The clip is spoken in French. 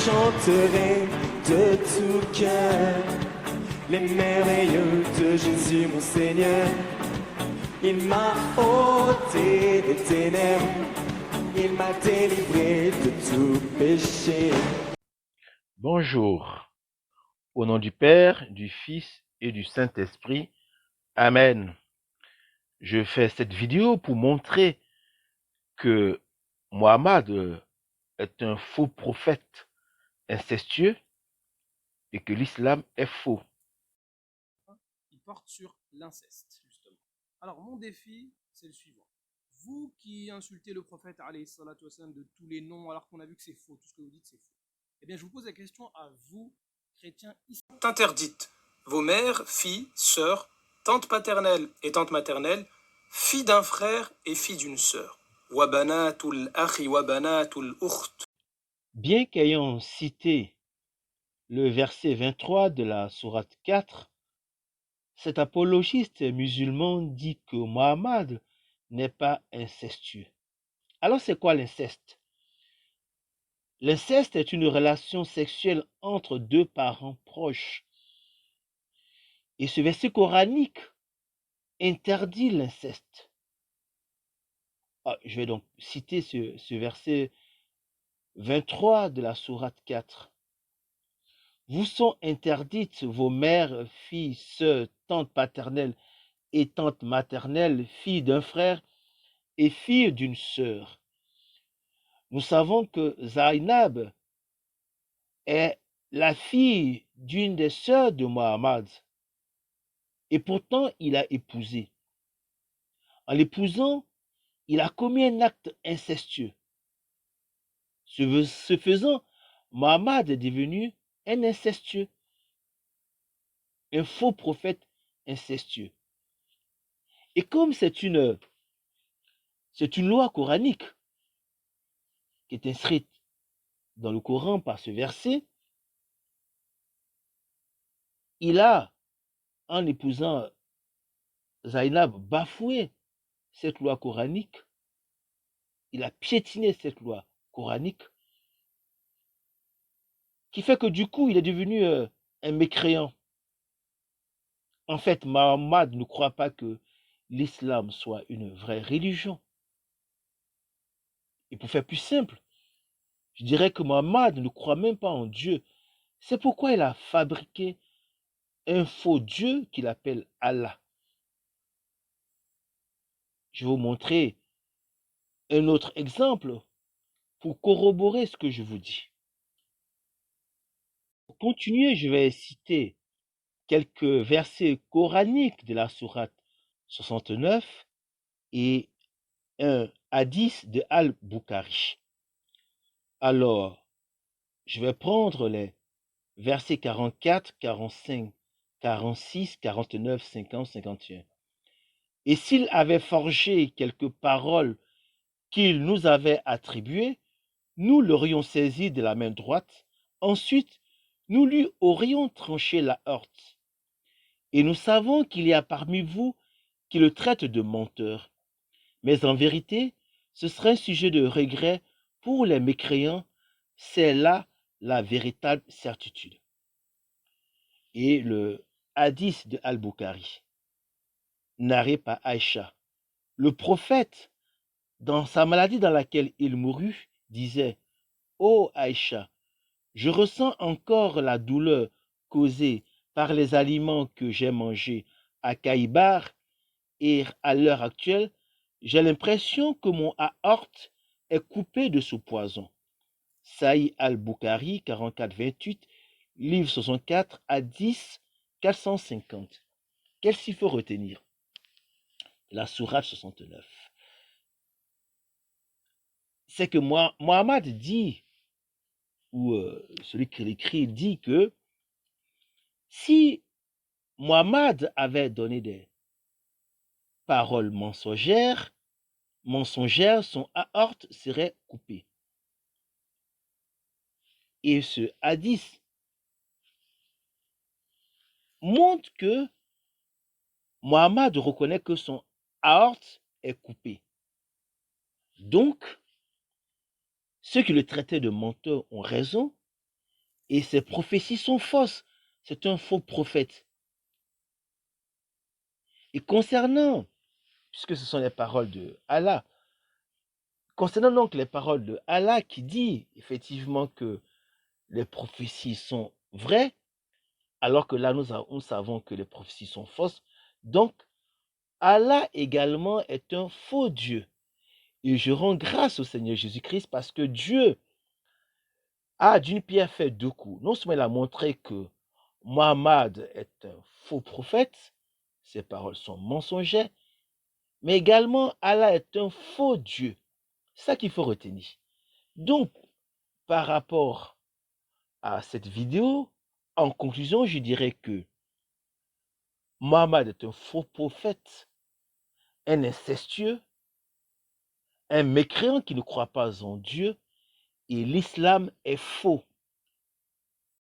chanterai de tout cœur les merveilleux de Jésus mon Seigneur. Il m'a ôté des ténèbres, il m'a délivré de tout péché. Bonjour, au nom du Père, du Fils et du Saint-Esprit. Amen. Je fais cette vidéo pour montrer que Mohammed est un faux prophète incestueux et que l'islam est faux. Il porte sur l'inceste, justement. Alors, mon défi, c'est le suivant. Vous qui insultez le prophète alayhi salatu wassalam, de tous les noms, alors qu'on a vu que c'est faux, tout ce que vous dites, c'est faux. Eh bien, je vous pose la question à vous, chrétiens islamiques. Interdite. Vos mères, filles, sœurs, tantes paternelles et tantes maternelles, filles d'un frère et filles d'une sœur. Wabanatul akhi wabanatul ukht. Bien qu'ayant cité le verset 23 de la sourate 4, cet apologiste musulman dit que Mohammed n'est pas incestueux. Alors c'est quoi l'inceste? L'inceste est une relation sexuelle entre deux parents proches. Et ce verset coranique interdit l'inceste. Je vais donc citer ce verset 23 de la sourate 4. Vous sont interdites vos mères, filles, sœurs, tantes paternelles et tantes maternelles, filles d'un frère et filles d'une sœur. Nous savons que Zainab est la fille d'une des sœurs de Mohammed. Et pourtant, il a épousé. En l'épousant, il a commis un acte incestueux. Ce faisant, Mohammed est devenu un incestueux, un faux prophète incestueux. Et comme c'est une loi coranique qui est inscrite dans le Coran par ce verset, il a, en épousant Zainab, bafoué cette loi coranique, il a piétiné cette loi coranique, qui fait que du coup, il est devenu un mécréant. En fait, Mohammed ne croit pas que l'islam soit une vraie religion. Et pour faire plus simple, je dirais que Mohammed ne croit même pas en Dieu. C'est pourquoi il a fabriqué un faux Dieu qu'il appelle Allah. Je vais vous montrer un autre exemple pour corroborer ce que je vous dis. Pour continuer, je vais citer quelques versets coraniques de la sourate 69 et un hadith de Al-Bukhari. Alors, je vais prendre les versets 44, 45, 46, 49, 50, 51. Et s'il avait forgé quelques paroles qu'il nous avait attribuées, nous l'aurions saisi de la main droite. Ensuite, nous lui aurions tranché la heurte. Et nous savons qu'il y a parmi vous qui le traitent de menteur. Mais en vérité, ce serait un sujet de regret pour les mécréants. C'est là la véritable certitude. Et le hadith de Al-Bukhari, narré par Aïcha. Le prophète, dans sa maladie dans laquelle il mourut, disait: Ô Aïcha, je ressens encore la douleur causée par les aliments que j'ai mangés à Kaïbar et à l'heure actuelle, j'ai l'impression que mon aorte est coupé de ce poison. Sahih al-Bukhari, 44-28, livre 64 à 10, 450. Qu'est-ce qu'il faut retenir? La sourate 69. C'est que Mohammed dit, ou celui qui l'écrit dit que si Mohammed avait donné des paroles mensongères, son aorte serait coupé. Et ce hadith montre que Mohammed reconnaît que son aorte est coupé. Donc, ceux qui le traitaient de menteur ont raison, et ces prophéties sont fausses. C'est un faux prophète. Et concernant, puisque ce sont les paroles de Allah, concernant donc les paroles de Allah qui dit effectivement que les prophéties sont vraies, alors que là nous savons que les prophéties sont fausses, donc Allah également est un faux Dieu. Et je rends grâce au Seigneur Jésus-Christ parce que Dieu a d'une pierre fait deux coups. Non seulement il a montré que Mohammed est un faux prophète, ses paroles sont mensongères, mais également Allah est un faux Dieu. C'est ça qu'il faut retenir. Donc, par rapport à cette vidéo, en conclusion, je dirais que Mohammed est un faux prophète, un incestueux, un mécréant qui ne croit pas en Dieu, et l'islam est faux.